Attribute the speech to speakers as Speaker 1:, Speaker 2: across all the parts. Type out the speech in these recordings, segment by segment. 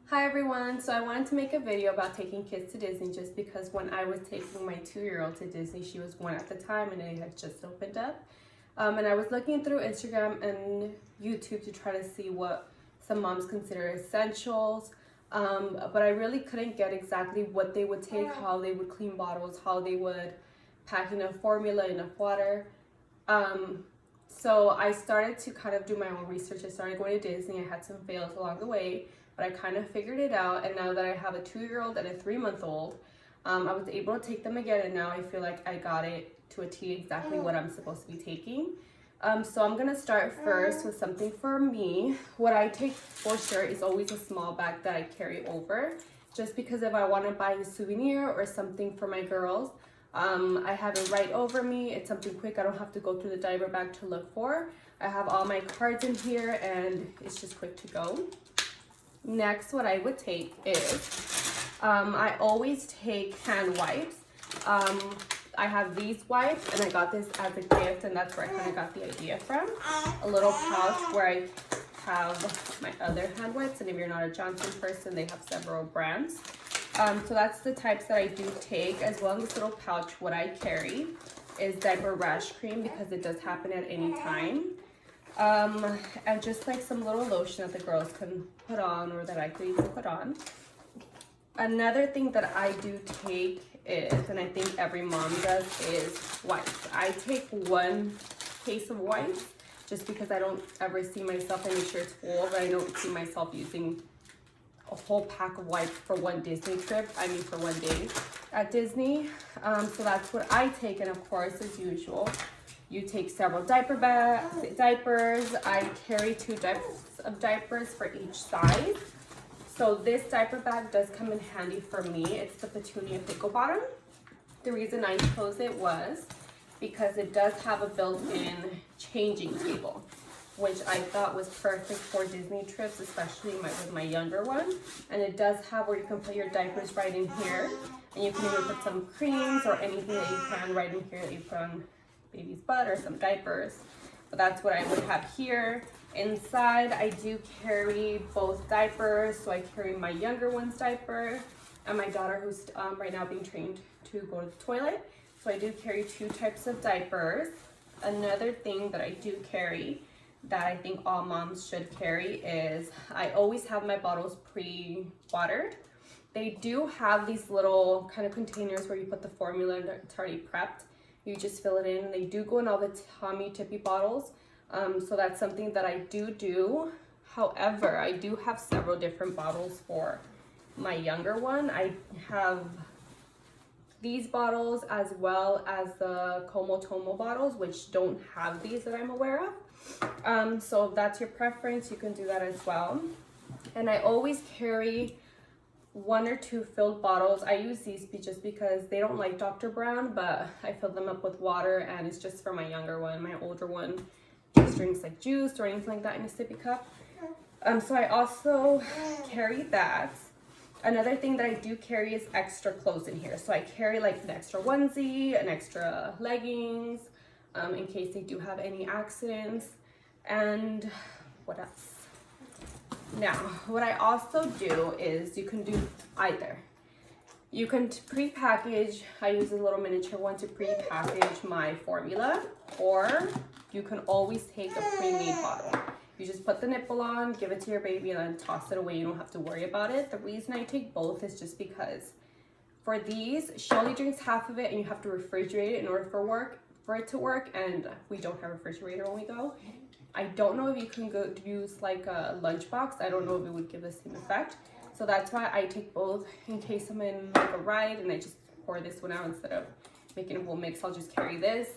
Speaker 1: Hi everyone, so I wanted to make a video about taking kids to Disney just because when I was taking my 2-year-old to Disney, she was 1 at the time and it had just opened up. And I was looking through Instagram and YouTube to try to see what some moms consider essentials. But I really couldn't get exactly what they would take, how they would clean bottles, how they would pack enough formula, enough water. So I started to kind of do my own research. I started going to Disney. I had some fails along the way, but I kind of figured it out. And now that I have a 2-year-old and a 3-month-old, I was able to take them again. And now I feel like I got it to a T exactly what I'm supposed to be taking. So I'm going to start first with something for me. What I take for sure is always a small bag that I carry over. Just because if I want to buy a souvenir or something for my girls, I have it right over me. It's something quick. I don't have to go through the diaper bag to look for. I have all my cards in here and it's just quick to go. Next, what I would take is, I always take hand wipes. I have these wipes and I got this as a gift and that's where I kind of got the idea from. A little pouch where I have my other hand wipes, and if you're not a Johnson person, they have several brands. So that's the types that I do take, as well as this little pouch. What I carry is diaper rash cream because it does happen at any time. And just like some little lotion that the girls can put on or that I could even put on. Another thing that I do take is, and I think every mom does, is wipes. I take 1 case of wipes just because I don't ever see myself, I make sure it's full, but I don't see myself using a whole pack of wipes for 1 Disney trip. I mean for 1 day at Disney. So that's what I take, and of course, as usual, you take several diapers. I carry 2 types of diapers for each size. So this diaper bag does come in handy for me. It's the Petunia Pickle Bottom. The reason I chose it was because it does have a built-in changing table, which I thought was perfect for Disney trips, especially with my younger one. And it does have where you can put your diapers right in here, and you can even put some creams or anything that you can right in here that you put on baby's butt or some diapers. But that's what I would have here. Inside, I do carry both diapers. So I carry my younger one's diaper and my daughter who's right now being trained to go to the toilet. So I do carry 2 types of diapers. Another thing that I do carry that I think all moms should carry is I always have my bottles pre-watered. They do have these little kind of containers where you put the formula and it's already prepped. You just fill it in. They do go in all the Tommy Tippy bottles. So that's something that I do. However, I do have several different bottles for my younger one. I have these bottles as well as the Como Tomo bottles, which don't have these that I'm aware of. So if that's your preference, you can do that as well. And I always carry 1 or 2 filled bottles. I use these just because they don't like Dr. Brown, but I fill them up with water and it's just for my younger one. My older one just drinks like juice or anything like that in a sippy cup. So I also carry that. Another thing that I do carry is extra clothes in here. So I carry like an extra onesie, an extra leggings, in case they do have any accidents. And what else? Now, what I also do is you can do either. You can pre-package, I use a little miniature one to pre-package my formula, or you can always take a pre-made bottle. You just put the nipple on, give it to your baby, and then toss it away. You don't have to worry about it. The reason I take both is just because for these, she only drinks half of it and you have to refrigerate it in order for it to work, and we don't have a refrigerator when we go. I don't know if you can go use like a lunchbox. I don't know if it would give the same effect. So that's why I take both in case I'm in like a ride and I just pour this one out instead of making a whole mix. I'll just carry this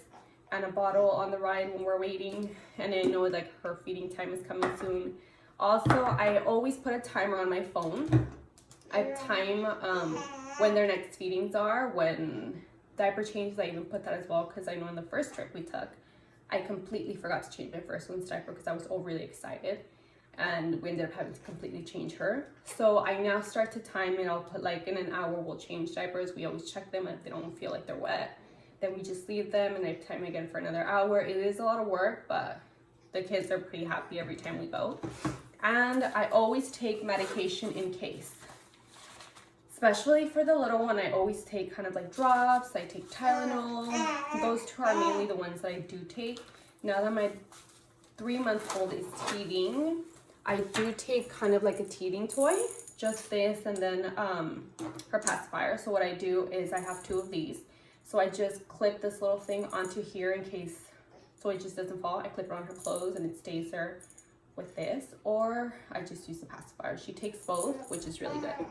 Speaker 1: and a bottle on the ride when we're waiting, and I know like her feeding time is coming soon. Also, I always put a timer on my phone. I time when their next feedings are, when diaper changes. I even put that as well because I know on the first trip we took, I completely forgot to change my first one's diaper because I was overly excited, and we ended up having to completely change her. So I now start to time it. I'll put like in an hour we'll change diapers. We always check them, and if they don't feel like they're wet, then we just leave them and I time again for another hour. It is a lot of work, but the kids are pretty happy every time we go. And I always take medication in case. Especially for the little one, I always take kind of like drops. I take Tylenol. Those two are mainly the ones that I do take. Now that my 3-month-old is teething, I do take kind of like a teething toy. Just this and then her pacifier. So what I do is I have 2 of these. So I just clip this little thing onto here in case, so it just doesn't fall. I clip it on her clothes and it stays there with this. Or I just use the pacifier. She takes both, which is really good.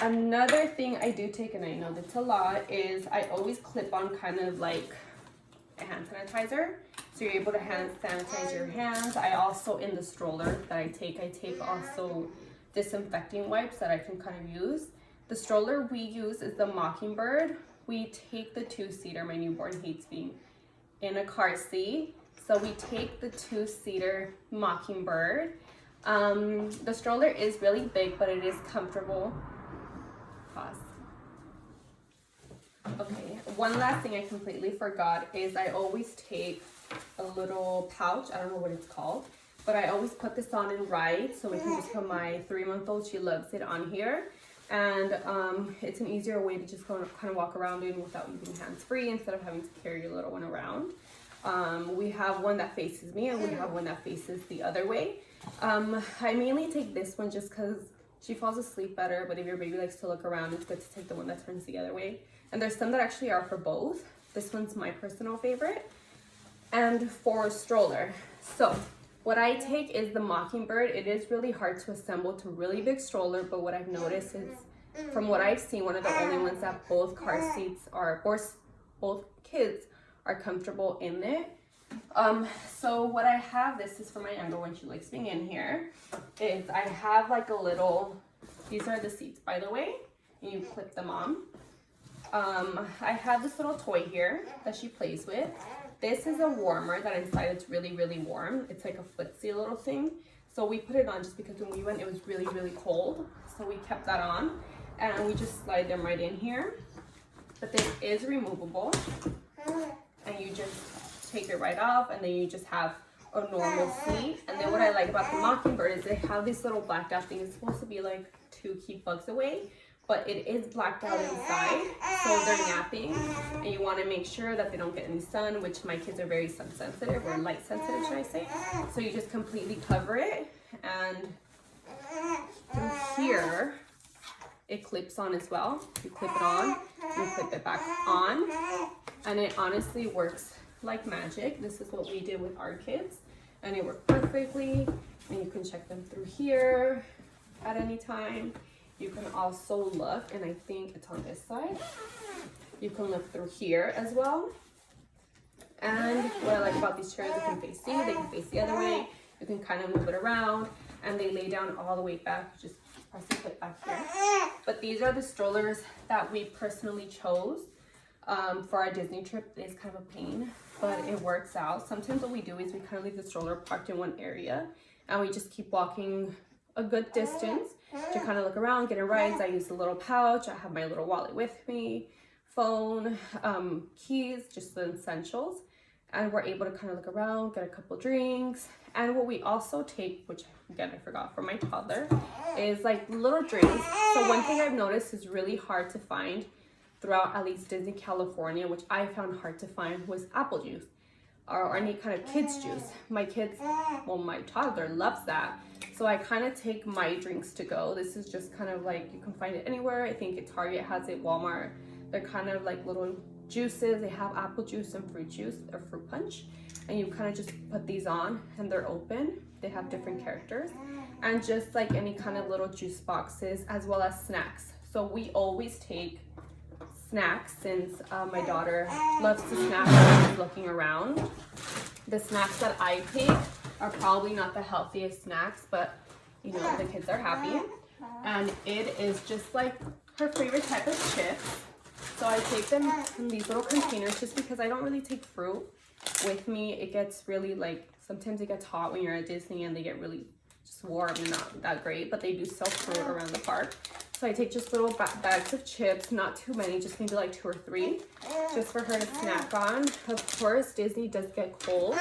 Speaker 1: Another thing I do take, and I know that's a lot, is I always clip on kind of like a hand sanitizer. So you're able to hand sanitize your hands. I also, in the stroller that I take also disinfecting wipes that I can kind of use. The stroller we use is the Mockingbird. We take the 2-seater. My newborn hates being in a car seat. So we take the 2-seater Mockingbird. The stroller is really big, but it is comfortable. Pause. Okay, one last thing I completely forgot is I always take a little pouch. I don't know what it's called, but I always put this on and ride. So we can just put my 3-month-old, she loves it, on here. And it's an easier way to just kind of walk around in without using hands-free instead of having to carry your little one around. We have one that faces me and we have one that faces the other way. I mainly take this one just because she falls asleep better, but if your baby likes to look around, it's good to take the one that turns the other way. And there's some that actually are for both. This one's my personal favorite. And for stroller, so what I take is the Mockingbird. It is really hard to assemble to really big stroller, but what I've noticed is, from what I've seen, one of the only ones that both car seats are, or both kids are comfortable in it. So what I have, this is for my younger one, she likes being in here, is I have like a little, these are the seats by the way, and you clip them on. I have this little toy here that she plays with. This is a warmer that inside it's really, really warm. It's like a footsie little thing. So we put it on just because when we went, it was really, really cold. So we kept that on and we just slide them right in here. But this is removable and you just take it right off and then you just have a normal seat. And then what I like about the Mockingbird is they have these little blacked out things. It's supposed to be like to keep bugs away, but it is blacked out inside, so they're napping, and you want to make sure that they don't get any sun, which my kids are very sun sensitive, or light sensitive, should I say. So you just completely cover it, and through here, it clips on as well. You clip it on, you clip it back on, and it honestly works like magic. This is what we did with our kids, and it worked perfectly, and you can check them through here at any time. You can also look, and I think it's on this side. You can look through here as well. And what I like about these chairs, they can face you, they can face the other way. You can kind of move it around, and they lay down all the way back. Just press the clip back here. But these are the strollers that we personally chose for our Disney trip. It's kind of a pain, but it works out. Sometimes what we do is we kind of leave the stroller parked in one area, and we just keep walking a good distance to kind of look around, get in rides. I use the little pouch. I have my little wallet with me, phone, keys, just the essentials. And we're able to kind of look around, get a couple drinks. And what we also take, which again I forgot for my toddler, is like little drinks. So one thing I've noticed is really hard to find throughout at least Disney California, which I found hard to find, was apple juice or any kind of kids juice. My kids, well, my toddler loves that. So I kind of take my drinks to go. This is just kind of like, you can find it anywhere. I think at Target has it, Walmart. They're kind of like little juices. They have apple juice and fruit juice or fruit punch. And you kind of just put these on and they're open. They have different characters. And just like any kind of little juice boxes as well as snacks. So we always take snacks since my daughter loves to snack when she's looking around. The snacks that I take are probably not the healthiest snacks, but you know, the kids are happy. And it is just like her favorite type of chips. So I take them in these little containers just because I don't really take fruit with me. It gets really like, sometimes it gets hot when you're at Disney and they get really just warm and not that great, but they do sell fruit around the park. So I take just little bags of chips, not too many, just maybe like 2 or 3, just for her to snack on. Of course, Disney does get cold.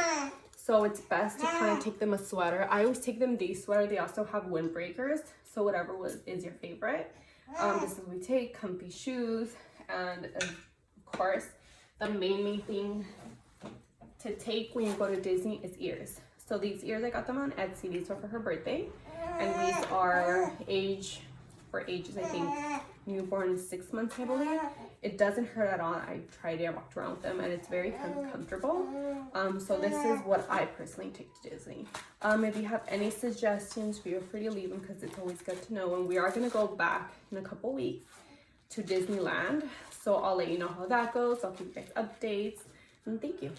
Speaker 1: So it's best to kind of take them a sweater. I always take them day sweater. They also have windbreakers, so whatever is your favorite. This is what we take, comfy shoes, and of course, the main thing to take when you go to Disney is ears. So these ears, I got them on Etsy. These were for her birthday, and these are ages, I think, newborn 6 months, I believe. It doesn't hurt at all. I tried it, I walked around with them, and it's very comfortable. So this is what I personally take to Disney. If you have any suggestions, feel free to leave them because it's always good to know. And we are going to go back in a couple weeks to Disneyland. So I'll let you know how that goes. I'll keep you guys updates. And thank you.